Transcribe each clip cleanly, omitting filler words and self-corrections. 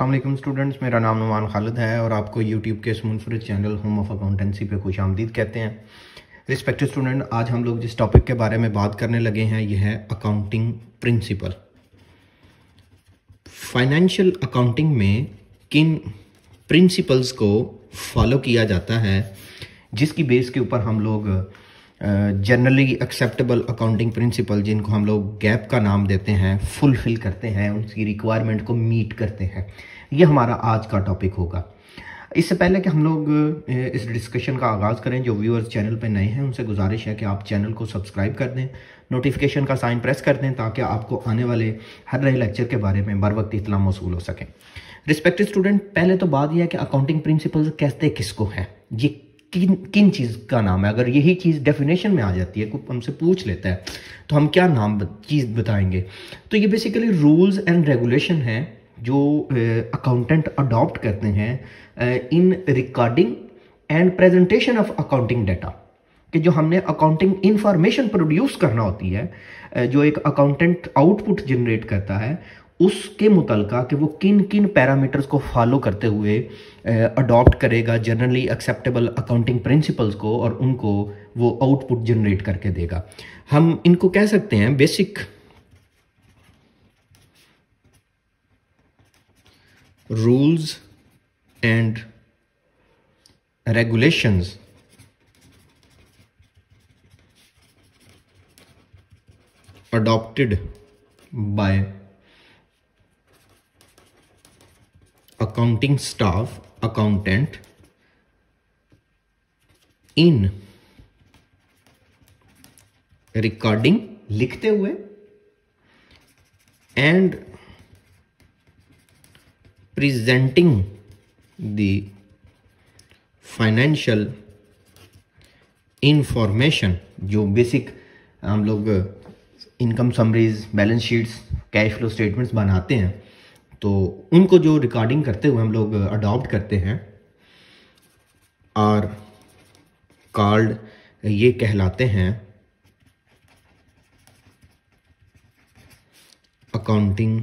अस्सलाम वालेकुम स्टूडेंट्स, मेरा नाम नुमान खालिद है और आपको यूट्यूब के इस मुनफरिद चैनल होम ऑफ अकाउंटेंसी पे खुश आमदीद कहते हैं। रिस्पेक्टेड स्टूडेंट, आज हम लोग जिस टॉपिक के बारे में बात करने लगे हैं यह है अकाउंटिंग प्रिंसिपल। फाइनेंशियल अकाउंटिंग में किन प्रिंसिपल्स को फॉलो किया जाता है जिसकी बेस के ऊपर हम लोग जनरली एक्सेप्टेबल अकाउंटिंग प्रिंसिपल, जिनको हम लोग गैप का नाम देते हैं, फुलफिल करते हैं, उनकी रिक्वायरमेंट को मीट करते हैं। ये हमारा आज का टॉपिक होगा। इससे पहले कि हम लोग इस डिस्कशन का आगाज़ करें, जो व्यूअर्स चैनल पर नए हैं उनसे गुजारिश है कि आप चैनल को सब्सक्राइब कर दें, नोटिफिकेशन का साइन प्रेस कर दें ताकि आपको आने वाले हर नए लेक्चर के बारे में बर वक्त इत्तला मौसूल हो सके। रिस्पेक्टेड स्टूडेंट, पहले तो बात यह है कि अकाउंटिंग प्रिंसिपल्स कहते किसको हैं, ये किन चीज़ का नाम है। अगर यही चीज़ डेफिनेशन में आ जाती है, कोई हमसे पूछ लेता है तो हम क्या नाम चीज़ बताएंगे। तो ये बेसिकली रूल्स एंड रेगुलेशन हैं जो अकाउंटेंट अडॉप्ट करते हैं in recording and presentation of accounting data, कि जो हमने अकाउंटिंग इंफॉर्मेशन प्रोड्यूस करना होती है, जो एक अकाउंटेंट आउटपुट जनरेट करता है, उसके मुतलका कि वो किन किन पैरामीटर्स को फॉलो करते हुए अडॉप्ट करेगा जनरली एक्सेप्टेबल अकाउंटिंग प्रिंसिपल्स को, और उनको वो आउटपुट जनरेट करके देगा। हम इनको कह सकते हैं basic rules and regulations adopted by accounting staff, accountant in recording, लिखते हुए, and presenting the financial information, जो बेसिक हम लोग income summaries, balance sheets, cash flow statements बनाते हैं, तो उनको जो रिकॉर्डिंग करते हुए हम लोग अडॉप्ट करते हैं और कॉल्ड, ये कहलाते हैं अकाउंटिंग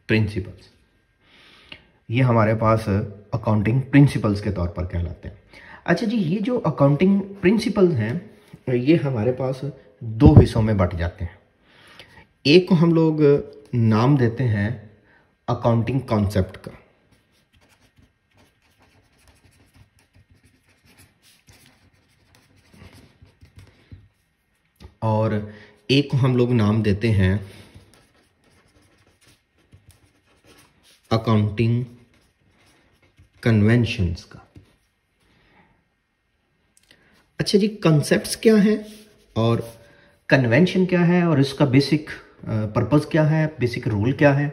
प्रिंसिपल्स। ये हमारे पास अकाउंटिंग प्रिंसिपल्स के तौर पर कहलाते हैं। अच्छा जी, ये जो अकाउंटिंग प्रिंसिपल्स हैं ये हमारे पास दो हिस्सों में बट जाते हैं। एक को हम लोग नाम देते हैं अकाउंटिंग कॉन्सेप्ट का, और एक को हम लोग नाम देते हैं अकाउंटिंग कन्वेंशंस का। अच्छा जी, कॉन्सेप्ट्स क्या है और कन्वेंशन क्या है और इसका बेसिक पर्पस क्या है, बेसिक रूल क्या है।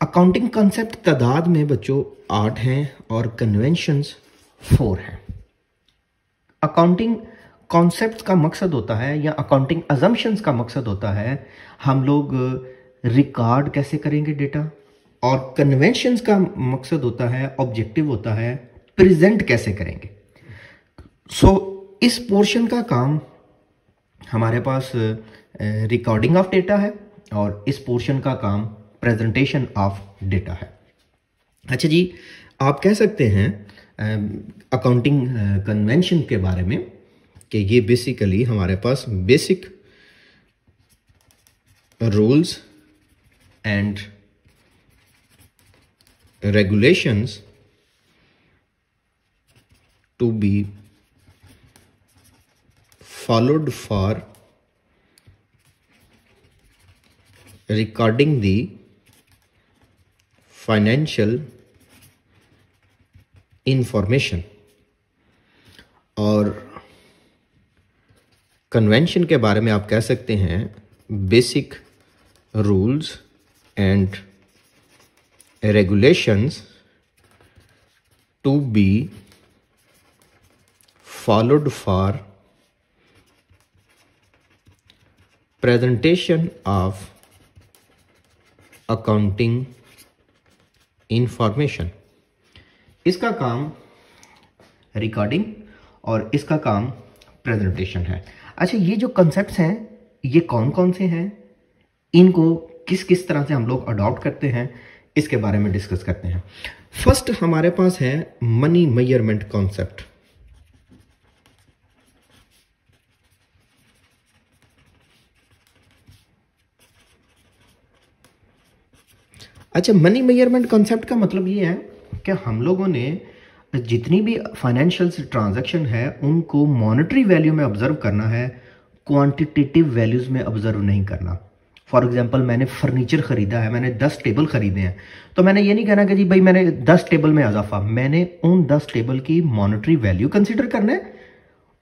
अकाउंटिंग कॉन्सेप्ट तादाद में बच्चों 8 हैं और कन्वेंशंस 4 हैं। अकाउंटिंग कॉन्सेप्ट का मकसद होता है, या अकाउंटिंग अजम्पशंस का मकसद होता है, हम लोग रिकॉर्ड कैसे करेंगे डेटा, और कन्वेंशंस का मकसद होता है, ऑब्जेक्टिव होता है, प्रेजेंट कैसे करेंगे। इस पोर्शन का काम हमारे पास रिकॉर्डिंग ऑफ डेटा है और इस पोर्शन का काम प्रेजेंटेशन ऑफ डेटा है। अच्छा जी, आप कह सकते हैं अकाउंटिंग कन्वेंशन के बारे में कि ये बेसिकली हमारे पास basic rules and regulations to be followed for recording the financial information। और कन्वेंशन के बारे में आप कह सकते हैं basic rules and regulations to be followed for presentation of accounting information। इसका काम रिकॉर्डिंग और इसका काम प्रेजेंटेशन है। अच्छा, ये जो कॉन्सेप्ट्स हैं ये कौन कौन से हैं, इनको किस किस तरह से हम लोग अडॉप्ट करते हैं, इसके बारे में डिस्कस करते हैं। फर्स्ट हमारे पास है मनी मेजरमेंट कॉन्सेप्ट। अच्छा, मनी मेजरमेंट कॉन्सेप्ट का मतलब ये है कि हम लोगों ने जितनी भी फाइनेंशियल ट्रांजैक्शन है उनको मॉनेटरी वैल्यू में ऑब्जर्व करना है, क्वांटिटेटिव वैल्यूज में ऑब्जर्व नहीं करना। फॉर एग्जांपल, मैंने फर्नीचर खरीदा है, मैंने 10 टेबल खरीदे हैं, तो मैंने ये नहीं कहना कि जी भाई मैंने 10 टेबल में इजाफा, मैंने उन 10 टेबल की मॉनेटरी वैल्यू कंसिडर करना है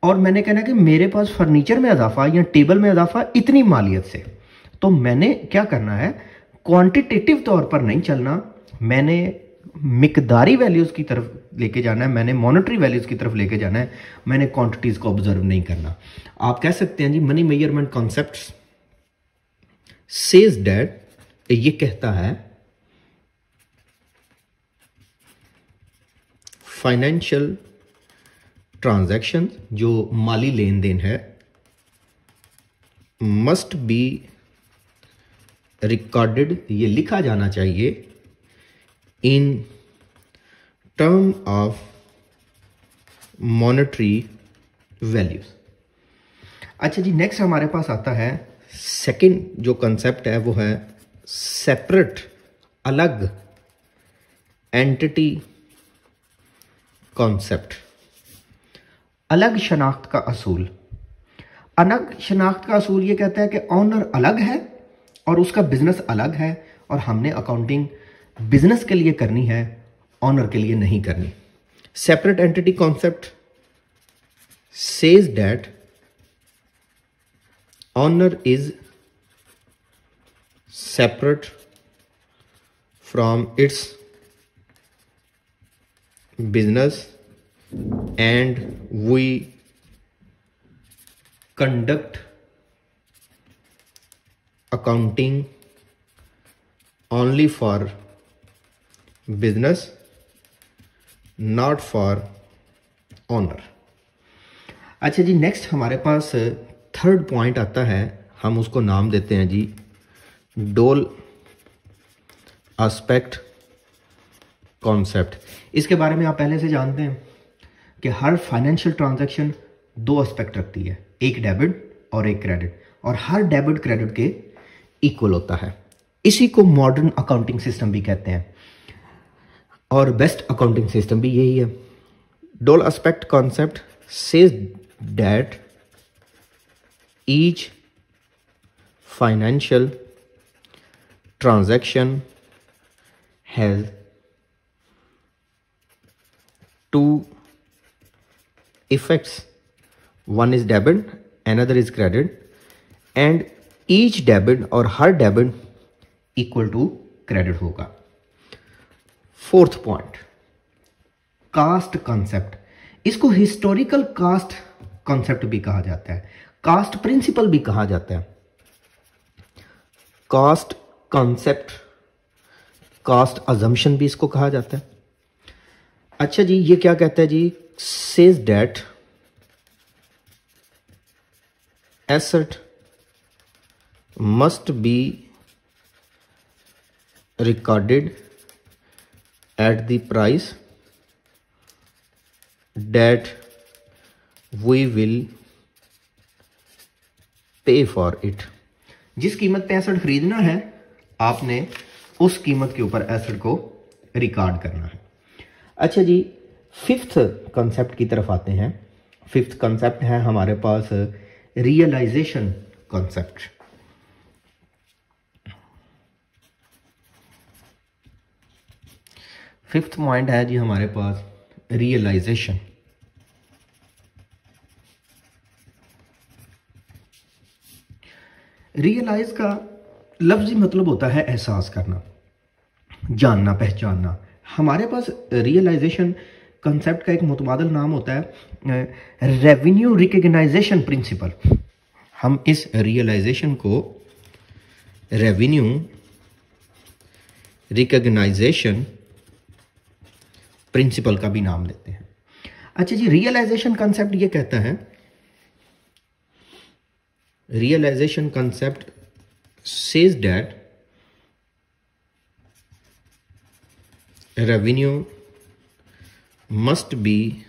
और मैंने कहना कि मेरे पास फर्नीचर में इजाफा या टेबल में इजाफा इतनी मालियत से। तो मैंने क्या करना है, क्वांटिटेटिव तौर पर नहीं चलना, मैंने मिकदारी वैल्यूज की तरफ लेके जाना है, मैंने मॉनेटरी वैल्यूज की तरफ लेके जाना है, मैंने क्वांटिटीज को ऑब्जर्व नहीं करना। आप कह सकते हैं जी money measurement concepts says that, ये कहता है फाइनेंशियल ट्रांजैक्शन, जो माली लेन देन है, मस्ट बी रिकॉर्डेड, ये लिखा जाना चाहिए in term of monetary values. अच्छा जी, नेक्स्ट हमारे पास आता है सेकंड जो कंसेप्ट है वो है सेपरेट, अलग एंटिटी कॉन्सेप्ट। अलग शनाख्त का असूल। अलग शनाख्त का असूल ये कहता है कि ऑनर अलग है और उसका बिजनेस अलग है और हमने अकाउंटिंग बिजनेस के लिए करनी है, ऑनर के लिए नहीं करनी। Separate entity concept says that owner is separate from its business and we conduct accounting only for business, not for owner। अच्छा जी, नेक्स्ट हमारे पास थर्ड पॉइंट आता है, हम उसको नाम देते हैं जी डोल एस्पेक्ट कॉन्सेप्ट। इसके बारे में आप पहले से जानते हैं कि हर फाइनेंशियल ट्रांजैक्शन दो एस्पेक्ट रखती है, एक डेबिट और एक क्रेडिट, और हर डेबिट क्रेडिट के इक्वल होता है। इसी को मॉडर्न अकाउंटिंग सिस्टम भी कहते हैं और बेस्ट अकाउंटिंग सिस्टम भी यही है। Dual aspect concept says that each financial transaction has two effects, one is debit, another is credit, and each debit और हर डेबिट इक्वल टू क्रेडिट होगा। Fourth point, cost concept. इसको historical cost concept भी कहा जाता है, cast principal भी कहा जाता है। कास्ट कॉन्सेप्ट, कास्ट अजम्पशन भी इसको कहा जाता है। अच्छा जी, ये क्या कहता है जी, says that asset must be recorded at the price that we will pay for it। जिस कीमत पे एसेट खरीदना है आपने उस कीमत के ऊपर एसेट को रिकॉर्ड करना है। अच्छा जी, फिफ्थ कंसेप्ट की तरफ आते हैं। फिफ्थ कंसेप्ट है हमारे पास रियलाइजेशन कंसेप्ट। फिफ्थ पॉइंट है जी हमारे पास रियलाइजेशन। रियलाइज का लफ्जी मतलब होता है एहसास करना, जानना, पहचानना। हमारे पास रियलाइजेशन कंसेप्ट का एक मुतबादल नाम होता है रेवेन्यू रिकग्नाइजेशन प्रिंसिपल। हम इस रियलाइजेशन को रेवेन्यू रिकग्नाइजेशन प्रिंसिपल का भी नाम देते हैं। अच्छा जी, रियलाइजेशन कंसेप्ट ये कहता है, realisation concept says that revenue must be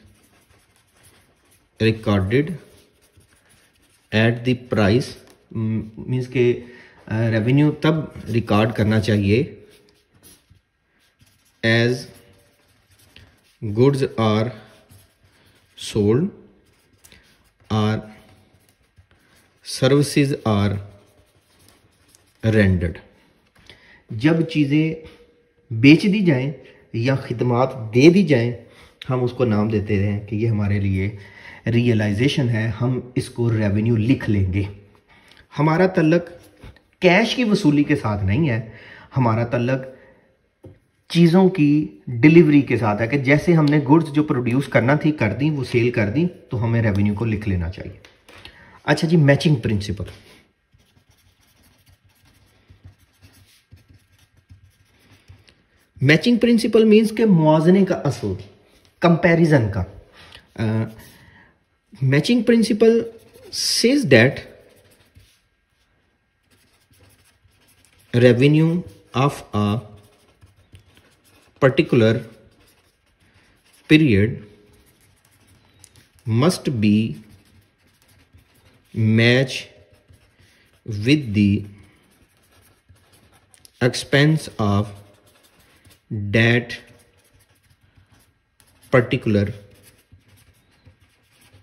recorded at the price, means के रेवेन्यू तब रिकॉर्ड करना चाहिए एज गुड्स आर सोल्ड और सर्विसेज आर रेंडर्ड। जब चीज़ें बेच दी जाएं या खिदमात दे दी जाएं, हम उसको नाम देते हैं कि ये हमारे लिए रियलाइजेशन है, हम इसको रेवेन्यू लिख लेंगे। हमारा तल्लक कैश की वसूली के साथ नहीं है, हमारा तल्लक चीज़ों की डिलीवरी के साथ है कि जैसे हमने गुड्स जो प्रोड्यूस करना थी कर दी, वो सेल कर दी, तो हमें रेवेन्यू को लिख लेना चाहिए। अच्छा जी, matching principle. Matching principle means के मुआवजे का असूल, कंपैरिजन का। Matching principle says that revenue of a particular period must be matched with the expense of that particular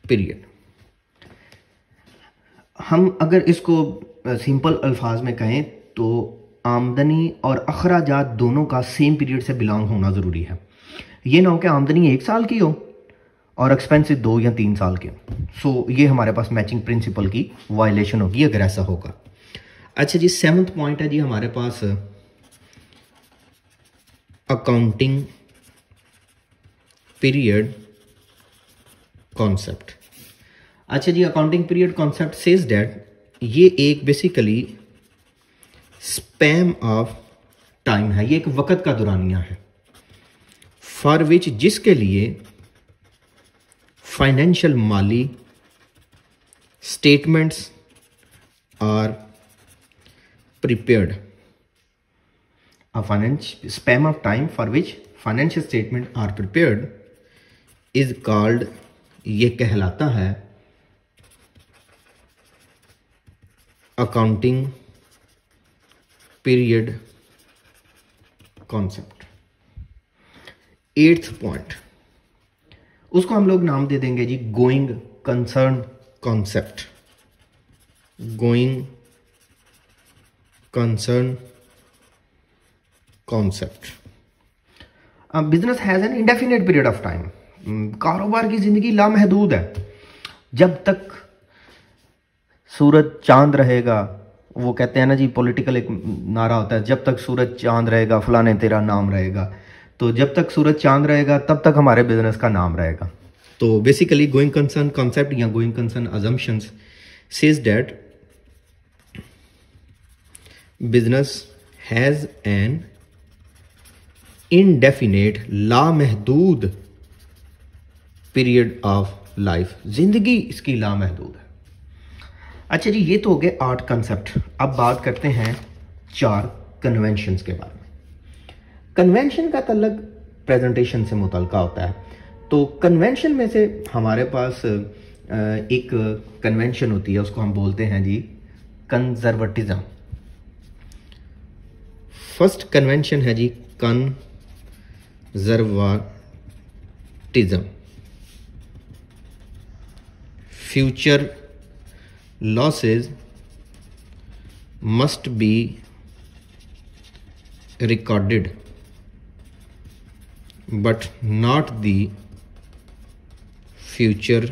period। हम अगर इसको सिंपल अल्फाज में कहें तो आमदनी और अखराजात दोनों का सेम पीरियड से बिलोंग होना ज़रूरी है। ये ना हो कि आमदनी 1 साल की हो और एक्सपेंसिव 2 या 3 साल के हो। सो ये हमारे पास मैचिंग प्रिंसिपल की वायलेशन होगी अगर ऐसा होगा। अच्छा जी, 7th पॉइंट है जी हमारे पास अकाउंटिंग पीरियड कॉन्सेप्ट। अच्छा जी, accounting period concept says that ये एक बेसिकली स्पैम ऑफ टाइम है, ये एक वक़्त का दुरानिया है, फॉर विच जिसके लिए फाइनेंशियल माली statements are prepared. Span of time for which financial statement are prepared is called, ये कहलाता है accounting period concept. 8th point, उसको हम लोग नाम दे देंगे जी going concern concept. Going concern concept. Business has an indefinite period of time. कारोबार की जिंदगी लामहदूद है। जब तक सूरज चांद रहेगा, वो कहते हैं ना जी, पॉलिटिकल एक नारा होता है, जब तक सूरज चांद रहेगा फलाने तेरा नाम रहेगा। तो जब तक सूरज चांद रहेगा तब तक हमारे बिजनेस का नाम रहेगा। तो बेसिकली गोइंग कंसर्न कॉन्सेप्ट या going concern assumptions says that business has an indefinite लामहदूद पीरियड ऑफ लाइफ। जिंदगी इसकी लामहदूद है। अच्छा जी, ये तो हो गए 8 कंसेप्ट। अब बात करते हैं 4 कन्वेंशंस के बारे में। कन्वेंशन का तल्लक प्रेजेंटेशन से मुतल्का होता है। तो कन्वेंशन में से हमारे पास एक कन्वेंशन होती है, उसको हम बोलते हैं जी कंजर्वेटिज्म। फर्स्ट कन्वेंशन है जी conservatism. Future losses must be recorded but not the future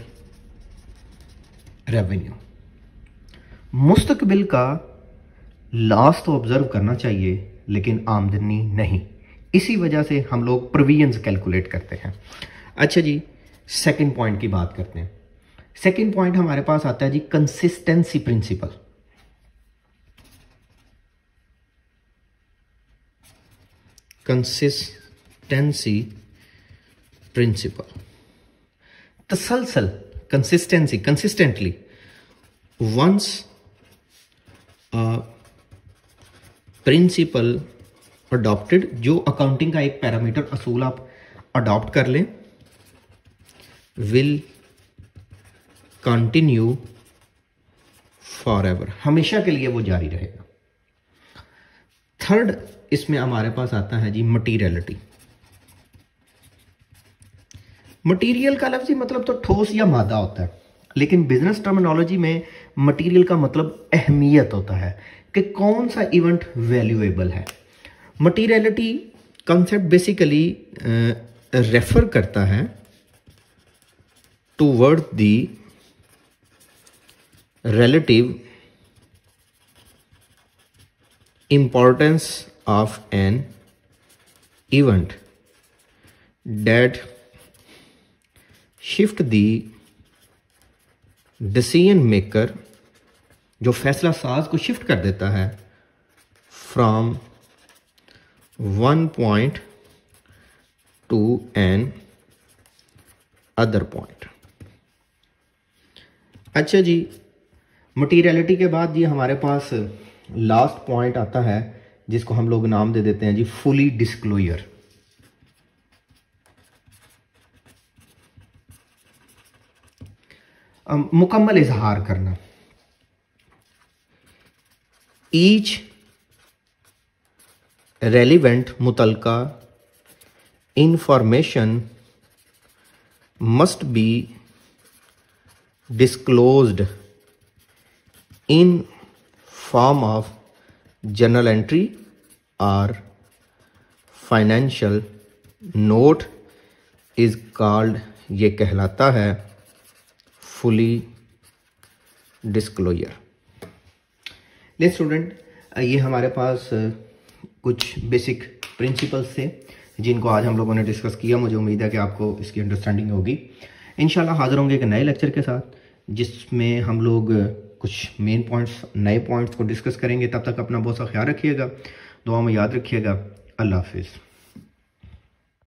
revenue। मुस्तकबिल का लॉस तो ऑब्जर्व करना चाहिए लेकिन आमदनी नहीं। इसी वजह से हम लोग प्रोविजंस कैलकुलेट करते हैं। अच्छा जी, सेकंड पॉइंट की बात करते हैं। सेकेंड पॉइंट हमारे पास आता है जी कंसिस्टेंसी प्रिंसिपल। कंसिस्टेंसी प्रिंसिपल, तसलसल, consistency, consistently. Once a principle adopted, जो अकाउंटिंग का एक पैरामीटर असूल आप अडॉप्ट कर लें, विल कंटिन्यू फॉरएवर, हमेशा के लिए वो जारी रहेगा। थर्ड इसमें हमारे पास आता है जी मटीरियलिटी। मटीरियल का लफ्ज़ी मतलब तो ठोस या मादा होता है, लेकिन बिजनेस टर्मिनोलॉजी में मटीरियल का मतलब अहमियत होता है कि कौन सा इवेंट वैल्यूएबल है। मटीरियलिटी कॉन्सेप्ट बेसिकली रेफर करता है toward the relative importance of an event that shift the decision maker, जो फैसला साज को शिफ्ट कर देता है from one point to another point. अच्छा जी, मटीरियलिटी के बाद ये हमारे पास लास्ट पॉइंट आता है जिसको हम लोग नाम दे देते हैं जी फुली डिस्क्लोजर। मुकम्मल इजहार करना। ईच रेलिवेंट मुतलका information must be disclosed in form of journal entry or financial note is called, ये कहलाता है fully disclosure। ले स्टूडेंट, ये हमारे पास कुछ बेसिक प्रिंसिपल्स थे जिनको आज हम लोगों ने डिस्कस किया। मुझे उम्मीद है कि आपको इसकी अंडरस्टैंडिंग होगी। इंशाल्लाह हाज़िर होंगे एक नए लेक्चर के साथ जिसमें हम लोग कुछ मेन पॉइंट्स, नए पॉइंट्स को डिस्कस करेंगे। तब तक अपना बहुत सा ख्याल रखिएगा, दुआ में याद रखिएगा। अल्लाह हाफिज़।